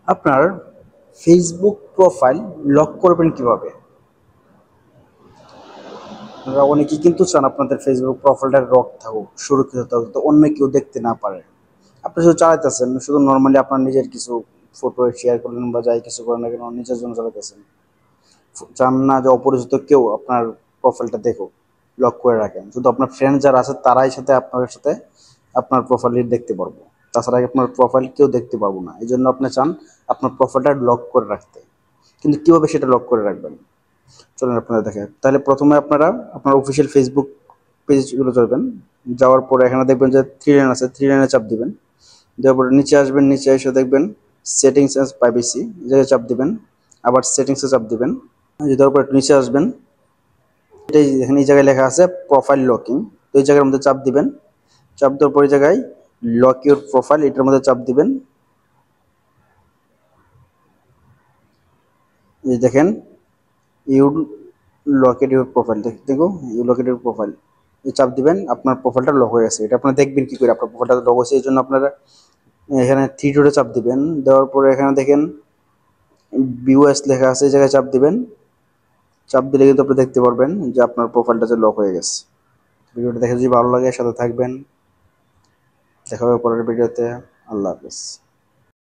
আপনার Facebook profile lock করবেন কিভাবে? আপনারা অনেকেই কিন্তু চান আপনাদের ফেসবুক প্রোফাইলটা লক থাকুক, সুরক্ষিত থাকুক, তো অন্য কেউ দেখতে না পারে। আপনি শুধু চালাইতেছেন, শুধু নর্মালি আপনার নিজের কিছু ফটো শেয়ার করলেন বা যাই কিছু করেন না কেন নিজের জন্য চালাইতেছেন। চান না যে অপরিচিত কেউ আপনার প্রোফাইলটা দেখুক, লক করে রাখেন। শুধু আপনার ফ্রেন্ড যারা আছে তারাই সাথে আপনার সাথে আপনার প্রোফাইল দেখতে পারবো। তাছাড়া আপনার প্রোফাইল কেউ দেখতে পারবো না। এই জন্য আপনি চান আপনার প্রোফাইলটা লক করে রাখতে। কিন্তু কিভাবে সেটা লক করে রাখবেন? চলুন আপনারা দেখেন। তাহলে প্রথমে আপনারা আপনার অফিসিয়াল ফেসবুক পেজগুলো যাবেন। যাওয়ার পরে এখানে দেখবেন যে থ্রি লাইন আছে, থ্রি লাইনে চাপ দিবেন। দেওয়ার পরে নিচে আসবেন, নিচে এসে দেখবেন সেটিংস অ্যান্ড প্রাইভেসি, এই জায়গায় চাপ দিবেন। আবার সেটিংসে চাপ দিবেন। দেওয়ার পর নিচে আসবেন, এটাই এখানে এই জায়গায় লেখা আছে প্রোফাইল লকিং। তো এই জায়গার মধ্যে চাপ দিবেন। চাপ দেওয়ার পর এই জায়গায় লক ইউর প্রোফাইল, এটার মধ্যে চাপ দিবেন। এই দেখেন ইউ লকেট ইউর প্রোফাইল, দেখো ইউ লকেট ইউর প্রোফাইল, এই চাপ দিবেন। আপনার প্রোফাইলটা লক হয়ে গেছে। এটা আপনারা দেখবেন কি করে আপনার প্রোফাইলটা লক হয়েছে। এই জন্য আপনারা এখানে থ্রি ডটে চাপ দিবেন। দেওয়ার পরে এখানে দেখেন ভিউএস লেখা আছে, এই জায়গায় চাপ দিবেন। চাপ দিলে কিন্তু আপনি দেখতে পারবেন যে আপনার প্রোফাইলটা যে লক হয়ে গেছে। ভিডিওটা দেখে যদি ভালো লাগে সাথে থাকবেন। দেখা হবে পরের ভিডিওতে। আল্লাহ হাফেজ।